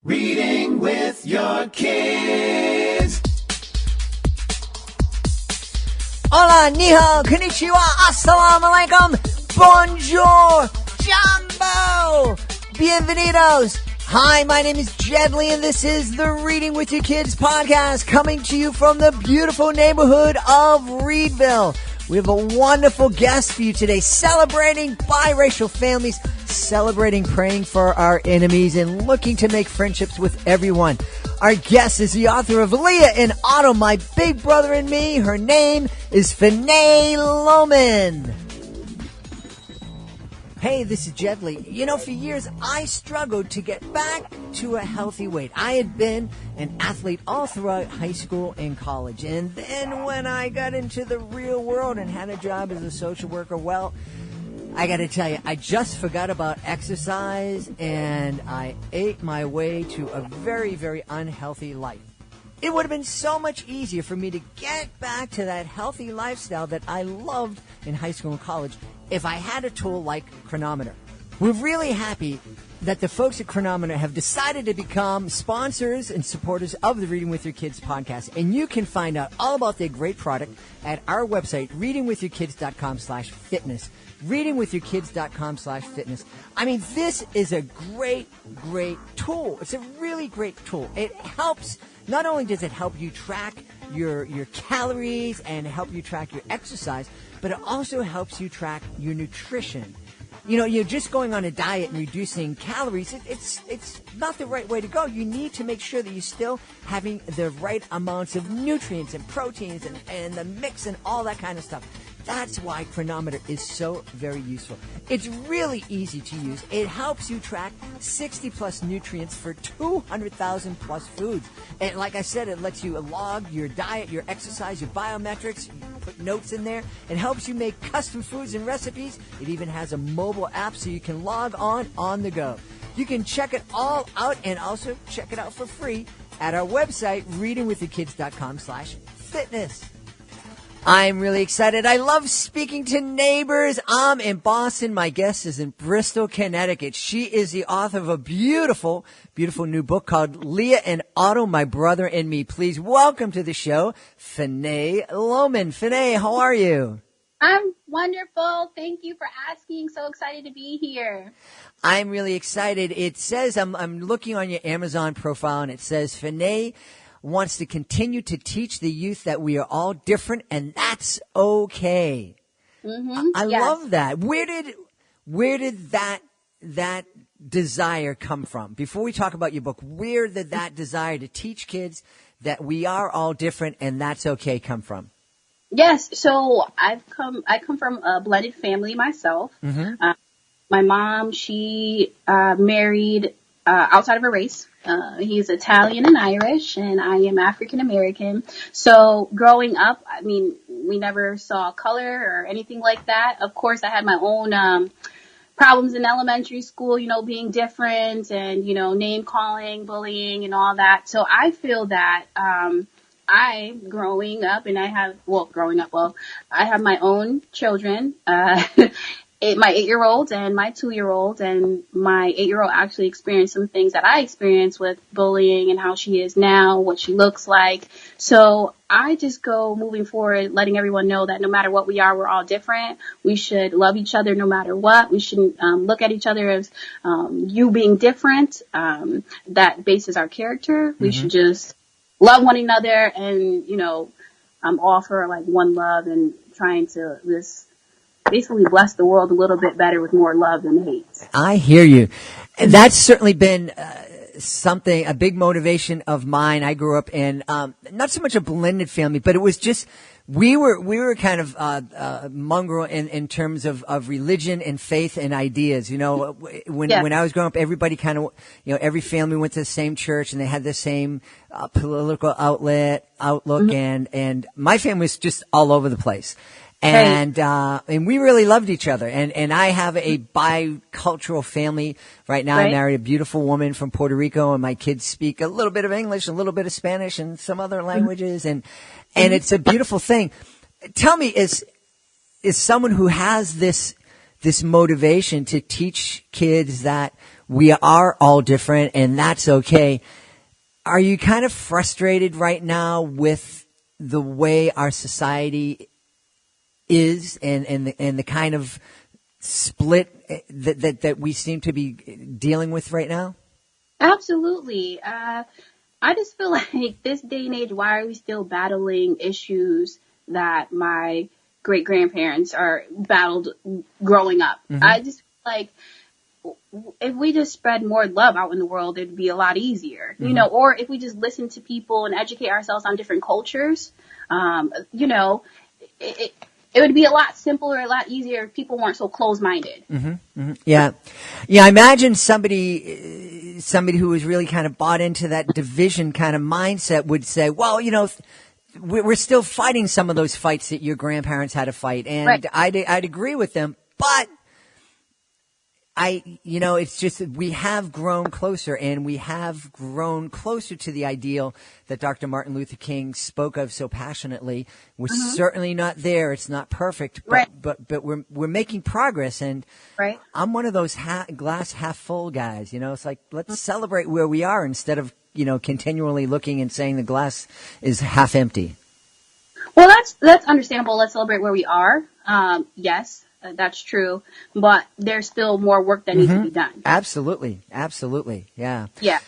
Reading with your kids. Hola, ni hao, konnichiwa, assalamu alaikum, bonjour, jumbo, bienvenidos. Hi, my name is Jedley, and this is the Reading with Your Kids podcast, coming to you from the beautiful neighborhood of Reedville. We have a wonderful guest for you today, celebrating biracial families, celebrating praying for our enemies, and looking to make friendships with everyone. Our guest is the author of Liah and Otto, My Big Brother and Me. Her name is Fina Lowman. Hey, this is Jedley. You know, for years, I struggled to get back to a healthy weight. I had been an athlete all throughout high school and college. And then when I got into the real world and had a job as a social worker, well, I got to tell you, I just forgot about exercise and I ate my way to a very, very unhealthy life. It would have been so much easier for me to get back to that healthy lifestyle that I loved in high school and college if I had a tool like Chronometer. We're really happy that the folks at Chronometer have decided to become sponsors and supporters of the Reading with Your Kids podcast. And you can find out all about their great product at our website, readingwithyourkids.com/fitness. readingwithyourkids.com/fitness. I mean, this is a great, great tool. It's a really great tool. It helps. Not only does it help you track your calories and help you track your exercise, but it also helps you track your nutrition. You know, you're just going on a diet and reducing calories. It's not the right way to go. You need to make sure that you're still having the right amounts of nutrients and proteins and the mix and all that kind of stuff. That's why Chronometer is so very useful. It's really easy to use. It helps you track 60 plus nutrients for 200,000 plus foods. And like I said, it lets you log your diet, your exercise, your biometrics. You put notes in there. It helps you make custom foods and recipes. It even has a mobile app so you can log on the go. You can check it all out and also check it out for free at our website, readingwithyourkids.com/fitness. I'm really excited. I love speaking to neighbors. I'm in Boston. My guest is in Bristol, Connecticut. She is the author of a beautiful, beautiful new book called Liah and Otto, My Brother and Me. Please welcome to the show, Fina Lowman. Fina, how are you? I'm wonderful. Thank you for asking. So excited to be here. I'm really excited. It says, I'm looking on your Amazon profile, and it says, Fina wants to continue to teach the youth that we are all different, and that's okay. Mm-hmm. I love that. Where did that desire come from? Before we talk about your book, where did that desire to teach kids that we are all different and that's okay come from? Yes. So I come from a blended family myself. Mm-hmm. My mom, she married outside of her race. He's Italian and Irish, and I am African American. So growing up, I mean, we never saw color or anything like that. Of course, I had my own problems in elementary school, you know, being different and, you know, name calling, bullying, and all that. So I feel that I have my own children. My 8-year-old and my 2-year-old, and my 8-year-old actually experienced some things that I experienced with bullying and how she is now, what she looks like. So I just go moving forward, letting everyone know that no matter what we are, we're all different. We should love each other no matter what. We shouldn't look at each other as you being different. That bases our character. Mm-hmm. We should just love one another and, you know, offer like one love and trying to just basically bless the world a little bit better with more love than hate. I hear you. And that's certainly been a big motivation of mine. I grew up in not so much a blended family, but it was just we were kind of mongrel in terms of religion and faith and ideas. You know, when I was growing up, everybody kind of, you know, every family went to the same church and they had the same political outlook, mm-hmm. and my family was just all over the place. And we really loved each other. And I have a bicultural family right now. Right. I married a beautiful woman from Puerto Rico, and my kids speak a little bit of English, a little bit of Spanish, and some other languages. And it's a beautiful thing. Tell me, is someone who has this motivation to teach kids that we are all different, and that's okay. Are you kind of frustrated right now with the way our society is and the kind of split that we seem to be dealing with right now? Absolutely. I just feel like this day and age, why are we still battling issues that my great grandparents are battled growing up? I just feel like if we just spread more love out in the world, it'd be a lot easier, or if we just listen to people and educate ourselves on different cultures, it would be a lot simpler, a lot easier if people weren't so closed-minded. Yeah. I imagine somebody who was really kind of bought into that division kind of mindset would say, well, we're still fighting some of those fights that your grandparents had to fight. And right. I'd agree with them, but it's just that we have grown closer, and we have grown closer to the ideal that Dr. Martin Luther King spoke of so passionately. We're certainly not there. It's not perfect, but we're making progress. And right. I'm one of those glass half full guys. It's like, let's celebrate where we are instead of, continually looking and saying the glass is half empty. Well, that's understandable. Let's celebrate where we are. Yes. That's true, but there's still more work that needs to be done. Absolutely. Yeah. Yeah.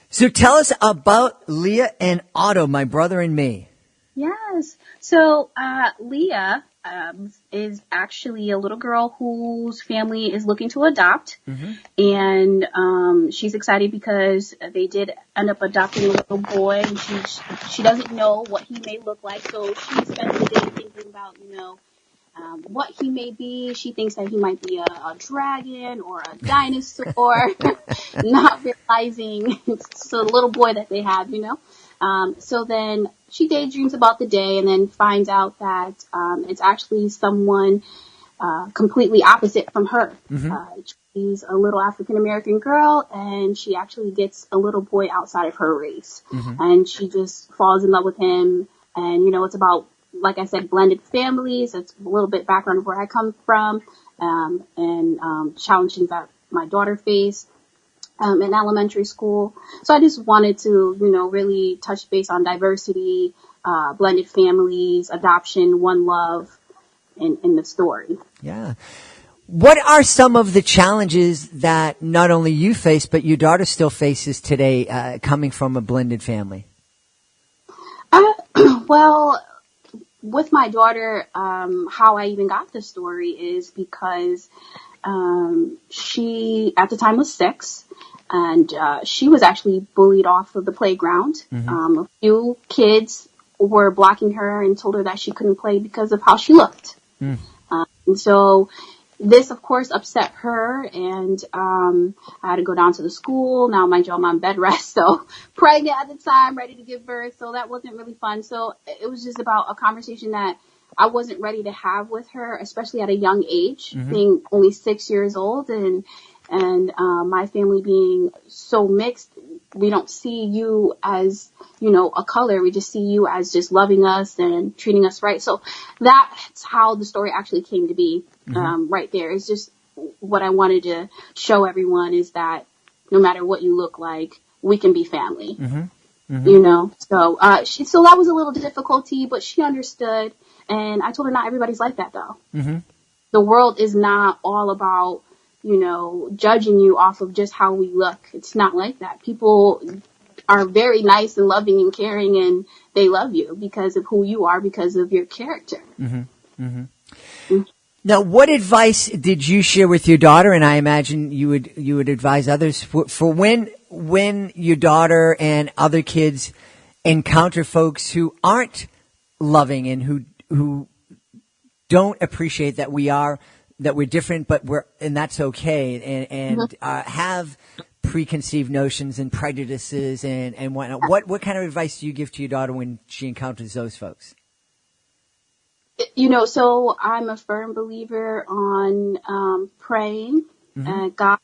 So tell us about Liah and Otto, my brother and me. Yes. So Liah is actually a little girl whose family is looking to adopt, and she's excited because they did end up adopting a little boy, and she doesn't know what he may look like, so she spends the day thinking about what he may be. She thinks that he might be a dragon or a dinosaur, not realizing it's a little boy that they have, So then she daydreams about the day and then finds out that it's actually someone completely opposite from her. She's a little African-American girl, and she actually gets a little boy outside of her race. And she just falls in love with him. And, it's about, like I said, blended families. It's a little bit background of where I come from, and challenges that my daughter faced in elementary school. So I just wanted to, really touch base on diversity, blended families, adoption, one love in the story. Yeah. What are some of the challenges that not only you face, but your daughter still faces today, coming from a blended family? Well, with my daughter, how I even got the story is because she, at the time, was 6, and she was actually bullied off of the playground. A few kids were blocking her and told her that she couldn't play because of how she looked. And so this, of course, upset her, and I had to go down to the school. Now, mind you, I'm on bed rest, so pregnant at the time, ready to give birth, so that wasn't really fun. So it was just about a conversation that I wasn't ready to have with her, especially at a young age, being only 6 years old, and my family being so mixed. We don't see you as, a color. We just see you as just loving us and treating us right. So that's how the story actually came to be. Right there. It's just what I wanted to show everyone is that no matter what you look like, we can be family. So so that was a little difficulty, but she understood, and I told her not everybody's like that though. The world is not all about judging you off of just how we look. It's not like that. People are very nice and loving and caring, and they love you because of who you are, because of your character. Now, what advice did you share with your daughter? And I imagine you would advise others for when your daughter and other kids encounter folks who aren't loving and who don't appreciate that we're different, and that's okay, and have preconceived notions and prejudices and whatnot. What kind of advice do you give to your daughter when she encounters those folks? So I'm a firm believer on praying, God.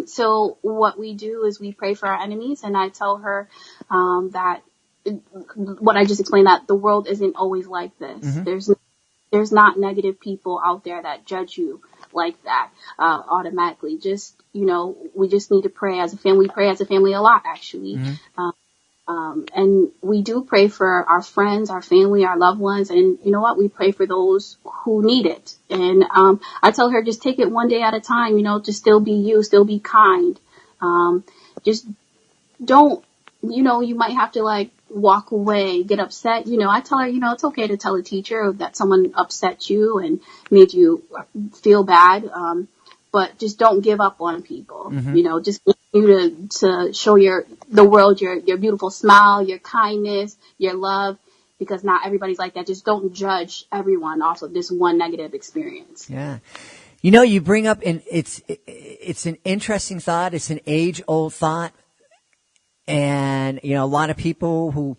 So what we do is we pray for our enemies, and I tell her that what I just explained, that the world isn't always like this. There's not negative people out there that judge you like that, automatically. Just, we just need to pray as a family. We pray as a family a lot, actually. Mm-hmm. And we do pray for our friends, our family, our loved ones. And you know what? We pray for those who need it. And, I tell her, just take it one day at a time, to still be you, still be kind. Just don't, you might have to like walk away, get upset. I tell her, it's okay to tell a teacher that someone upset you and made you feel bad. But just don't give up on people. Mm-hmm. Just continue to show the world your beautiful smile, your kindness, your love, because not everybody's like that. Just don't judge everyone off of this one negative experience. Yeah. You bring up, and it's an interesting thought. It's an age-old thought. And, a lot of people who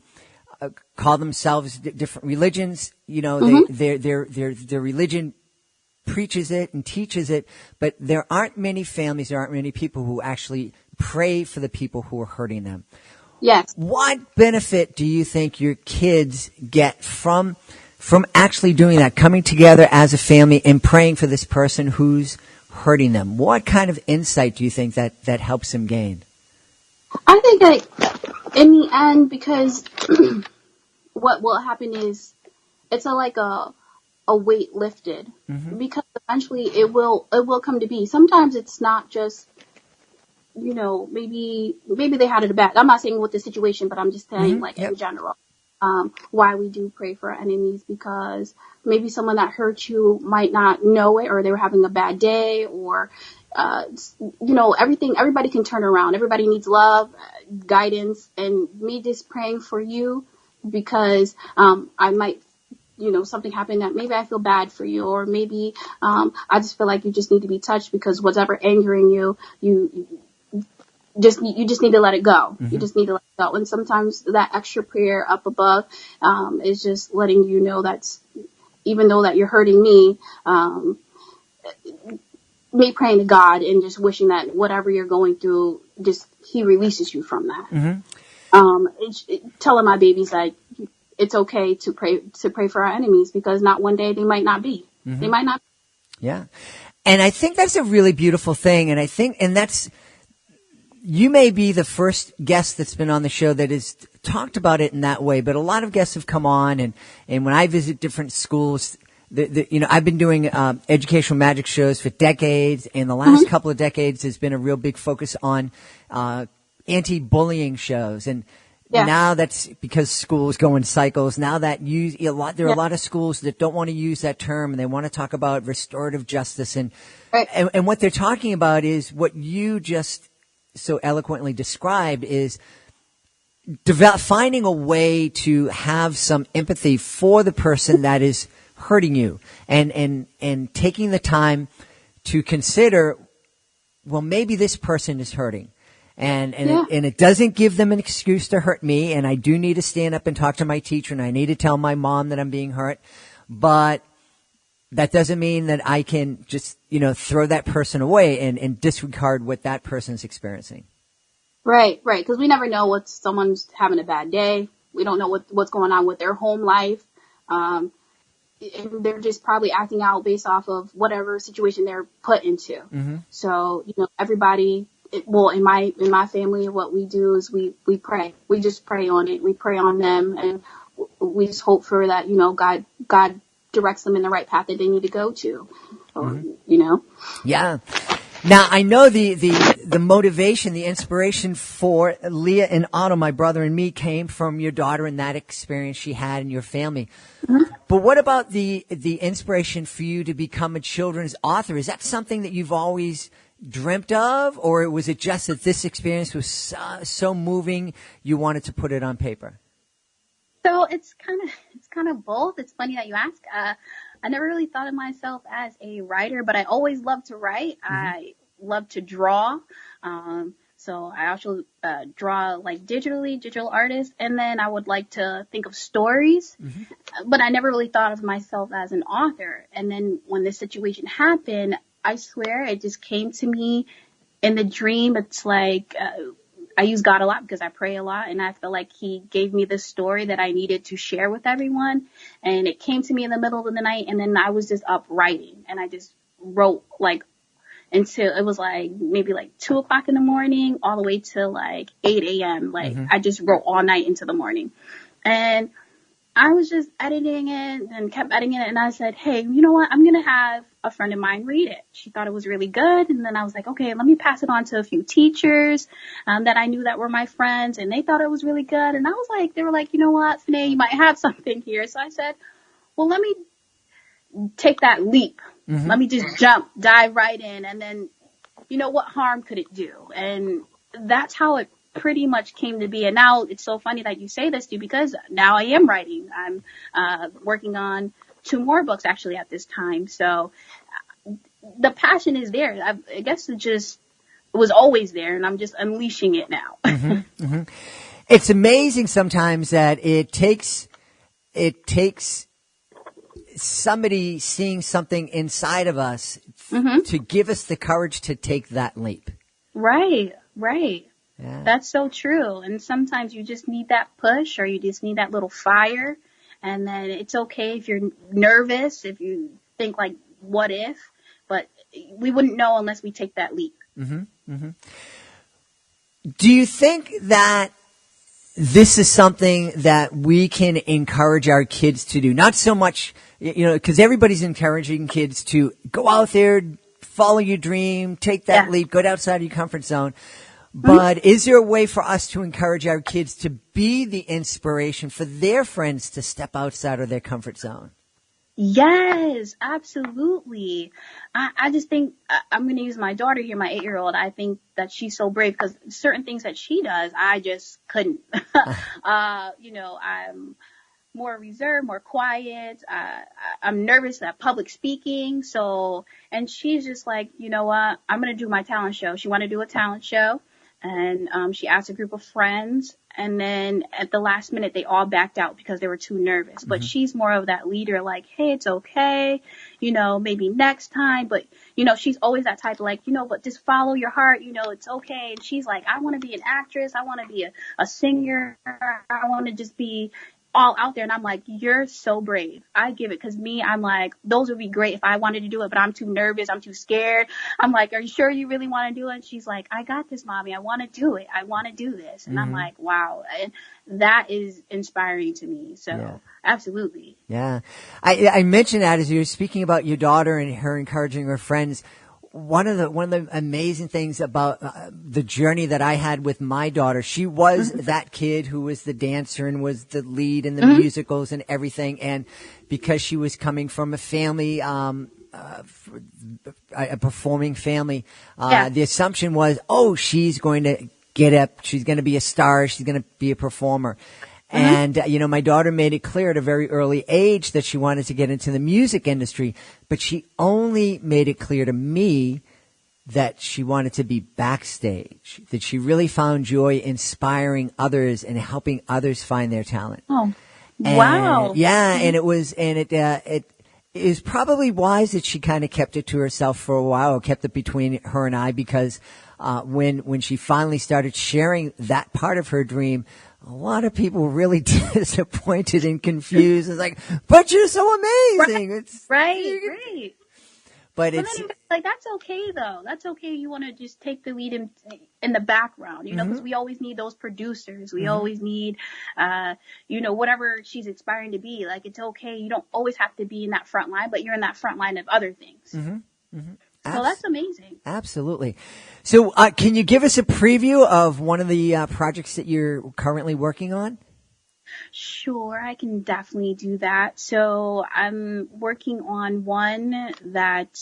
call themselves different religions, Mm-hmm. their religion preaches it and teaches it, but there aren't many families, there aren't many people who actually pray for the people who are hurting them. Yes. What benefit do you think your kids get from actually doing that, coming together as a family and praying for this person who's hurting them? What kind of insight do you think that helps them gain? I think that in the end, because what will happen is it's like a weight lifted, Mm-hmm. because eventually it will come to be. Sometimes it's not just, maybe they had it bad. I'm not saying with the situation, but I'm just saying Mm-hmm. like Yep. in general, why we do pray for our enemies, because maybe someone that hurt you might not know it, or they were having a bad day, or, everybody can turn around. Everybody needs love, guidance, and me just praying for you because, I might, something happened that maybe I feel bad for you, or maybe, I just feel like you just need to be touched because whatever angering you, you just need to let it go. Mm-hmm. You just need to let it go. And sometimes that extra prayer up above, is just letting you know that's, even though that you're hurting me, me praying to God and just wishing that whatever you're going through, just He releases you from that. Mm-hmm. Telling my babies like it's okay to pray for our enemies, because not one day they might not be. Mm-hmm. They might not. Yeah. And I think that's a really beautiful thing. And that's, you may be the first guest that's been on the show that has talked about it in that way, but a lot of guests have come on, and when I visit different schools, I've been doing educational magic shows for decades, and the last couple of decades has been a real big focus on anti-bullying shows. And now that's because schools go in cycles. Now that there are a lot of schools that don't want to use that term, and they want to talk about restorative justice. And what they're talking about is what you just so eloquently described, is finding a way to have some empathy for the person that is hurting you, and taking the time to consider, well, maybe this person is hurting. And it doesn't give them an excuse to hurt me, and I do need to stand up and talk to my teacher, and I need to tell my mom that I'm being hurt, but that doesn't mean that I can just, throw that person away and disregard what that person's experiencing. Right. Because we never know what someone's having a bad day. We don't know what's going on with their home life. And they're just probably acting out based off of whatever situation they're put into. Mm-hmm. So, everybody, in my family, what we do is we pray. We just pray on it. We pray on them, and we just hope for that, God directs them in the right path that they need to go to, Yeah. Now, I know the motivation, the inspiration for Liah and Otto, my brother and me, came from your daughter and that experience she had in your family. Mm-hmm. But what about the inspiration for you to become a children's author? Is that something that you've always dreamt of, or was it just that this experience was so moving you wanted to put it on paper? So it's kind of both. It's funny that you ask. I never really thought of myself as a writer, but I always loved to write. Mm-hmm. I love to draw. So I actually draw like digital artist, and then I would like to think of stories, but I never really thought of myself as an author. And then when this situation happened, I swear it just came to me in the dream. It's like I use God a lot because I pray a lot, and I feel like He gave me this story that I needed to share with everyone. And it came to me in the middle of the night, and then I was just up writing, and I just wrote like until it was like maybe like 2 o'clock in the morning all the way till like 8 a.m. Like I just wrote all night into the morning. And I was just editing it and kept editing it. And I said, hey, you know what? I'm going to have a friend of mine read it. She thought it was really good. And then I was like, okay, let me pass it on to a few teachers that I knew that were my friends. And they thought it was really good. And I was like, they were like, you know what, Fina, you might have something here. So I said, well, let me take that leap. Let me just dive right in. And then, you know, what harm could it do? And that's how it pretty much came to be. And now it's so funny that you say this, too, because now I am writing. I'm working on 2 more books actually at this time. So the passion is there. I guess it was always there, and I'm just unleashing it now. It's amazing sometimes that it takes somebody seeing something inside of us to give us the courage to take that leap. Right. Yeah. That's so true. And sometimes you just need that push, or you just need that little fire. And then it's okay if you're nervous, if you think like, what if? But we wouldn't know unless we take that leap. Do you think that this is something that we can encourage our kids to do? Not so much, you know, because everybody's encouraging kids to go out there, follow your dream, take that leap, go outside your comfort zone. But is there a way for us to encourage our kids to be the inspiration for their friends to step outside of their comfort zone? Yes, absolutely. I just think I'm going to use my daughter here, my 8-year-old. I think that she's so brave because certain things that she does, I just couldn't. You know, I'm more reserved, more quiet. I'm nervous at public speaking. So, and she's just like, you know what? I'm going to do my talent show. She wanted to do a talent show. And she asked a group of friends, and then at the last minute, they all backed out because they were too nervous. But she's more of that leader, like, hey, it's okay, you know, maybe next time. But, you know, she's always that type of like, you know, but just follow your heart, you know, it's okay. And she's like, I want to be an actress. I want to be a singer. I want to just be all out there. And I'm like, you're so brave. I give it, because me, I'm like, those would be great if I wanted to do it, but I'm too nervous, I'm too scared. I'm like, are you sure you really want to do it? And she's like, I got this, mommy. I want to do it. I want to do this. And I'm like, wow. And that is inspiring to me. So absolutely. Yeah. I mentioned that as you were speaking about your daughter and her encouraging her friends. One of the amazing things about the journey that I had with my daughter, she was that kid who was the dancer and was the lead in the musicals and everything. And because she was coming from a family, a performing family, the assumption was, oh, she's going to get up, she's going to be a star, she's going to be a performer. And, you know, my daughter made it clear at a very early age that she wanted to get into the music industry, but she only made it clear to me that she wanted to be backstage, that she really found joy inspiring others and helping others find their talent. Oh, and, wow. Yeah. And it is probably wise that she kind of kept it to herself for a while, or kept it between her and I, because, when she finally started sharing that part of her dream, a lot of people were really disappointed and confused. It's like, but you're so amazing. Right. But Well, it's then, like, that's okay though. That's okay. You want to just take the lead in the background, you know, because we always need those producers. We always need, you know, whatever she's aspiring to be. Like, it's okay. You don't always have to be in that front line, but you're in that front line of other things. So that's amazing. Absolutely. So, can you give us a preview of one of the projects that you're currently working on? Sure, I can definitely do that. So I'm working on one that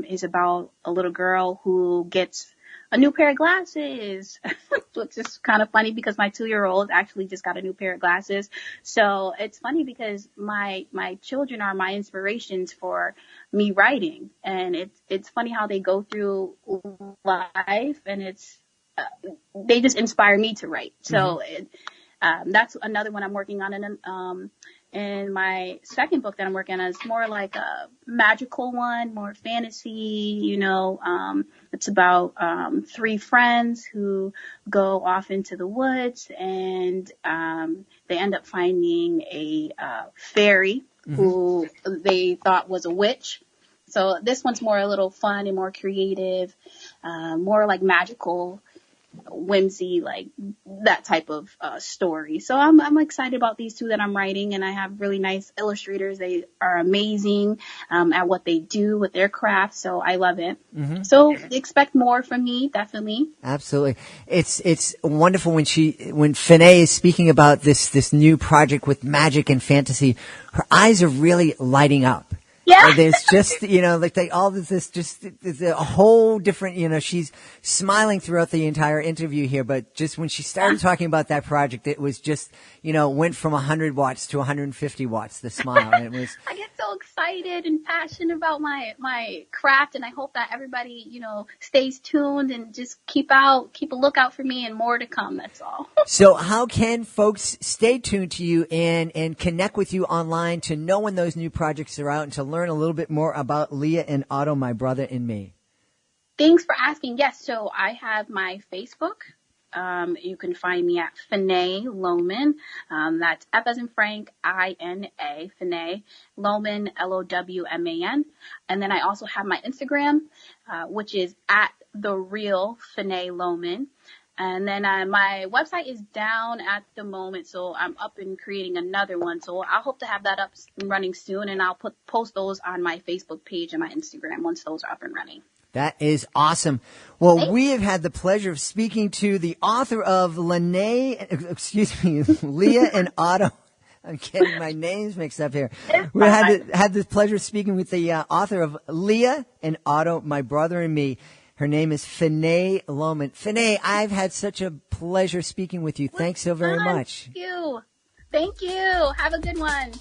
is about a little girl who gets a new pair of glasses, which is kind of funny because my 2-year-old actually just got a new pair of glasses. So it's funny because my children are my inspirations for me writing, and it's funny how they go through life, and it's they just inspire me to write. So that's another one I'm working on. And my second book that I'm working on is more like a magical one, more fantasy, you know. It's about 3 friends who go off into the woods, and they end up finding a fairy who they thought was a witch. So this one's more a little fun and more creative, more like magical, whimsy, like that type of story. So I'm excited about these two that I'm writing, and I have really nice illustrators. They are amazing at what they do with their craft, so I love it. Mm-hmm. So expect more from me, definitely. Absolutely. It's wonderful when Fina is speaking about this new project with magic and fantasy, her eyes are really lighting up. Yeah. There's just, there's a whole different, she's smiling throughout the entire interview here, but just when she started talking about that project, it was just, went from 100 watts to 150 watts, the smile. And it was. I get so excited and passionate about my craft, and I hope that everybody, stays tuned and just keep a lookout for me and more to come. That's all. So how can folks stay tuned to you and connect with you online to know when those new projects are out and to learn a little bit more about Liah and Otto, my brother and me? Thanks for asking. Yes, so I have my Facebook. You can find me at Fina Lowman. That's F as in Frank, I-N-A, Fina Lowman, Lowman. And then I also have my Instagram, which is at the real Fina Lowman. And then my website is down at the moment, so I'm up and creating another one. So I hope to have that up and running soon, and I'll post those on my Facebook page and my Instagram once those are up and running. That is awesome. Well, we have had the pleasure of speaking to the author of Liah and Otto. I'm getting my names mixed up here. We had the pleasure of speaking with the author of Liah and Otto, My Brother and Me. Her name is Fina Lowman. Fina, I've had such a pleasure speaking with you. Thanks so very much. Thank you. Have a good one.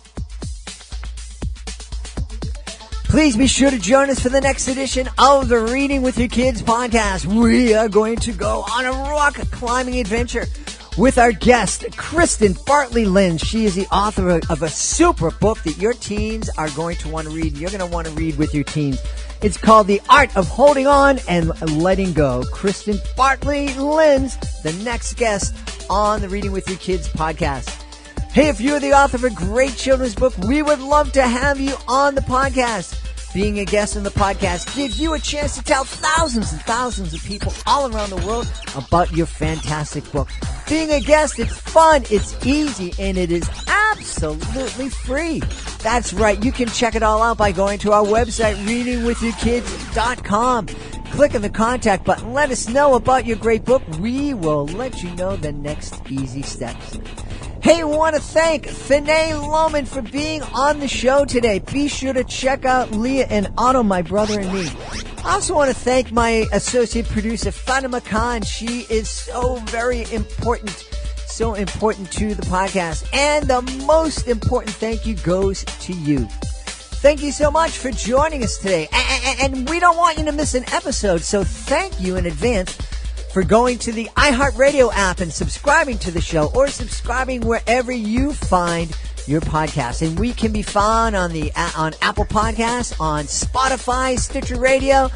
Please be sure to join us for the next edition of the Reading with Your Kids podcast. We are going to go on a rock climbing adventure with our guest, Kristen Bartley Lynn. She is the author of a super book that your teens are going to want to read. You're going to want to read with your teens. It's called The Art of Holding On and Letting Go. Kristen Bartley Lynn's the next guest on the Reading with Your Kids podcast. Hey, if you're the author of a great children's book, we would love to have you on the podcast. Being a guest on the podcast gives you a chance to tell thousands and thousands of people all around the world about your fantastic book. Being a guest, it's fun, it's easy, and it is absolutely free. That's right. You can check it all out by going to our website, readingwithyourkids.com. Click on the contact button. Let us know about your great book. We will let you know the next easy steps. Hey, I want to thank Fina Lowman for being on the show today. Be sure to check out Liah and Otto, My Brother and Me. I also want to thank my associate producer, Fatima Khan. She is so very important to the podcast. And the most important thank you goes to you. Thank you so much for joining us today. And we don't want you to miss an episode, so thank you in advance for going to the iHeartRadio app and subscribing to the show, or subscribing wherever you find your podcast. And we can be found on Apple Podcasts, on Spotify, Stitcher Radio,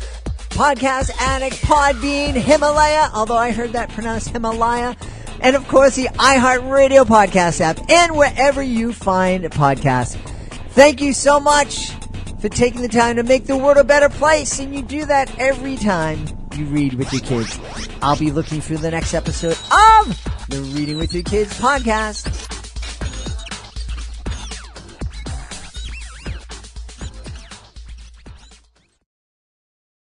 Podcast Addict, Podbean, Himalaya, although I heard that pronounced Himalaya, and of course the iHeartRadio podcast app, and wherever you find podcasts. Thank you so much for taking the time to make the world a better place, and you do that every time you read with your kids. I'll be looking through the next episode of the Reading with Your Kids podcast.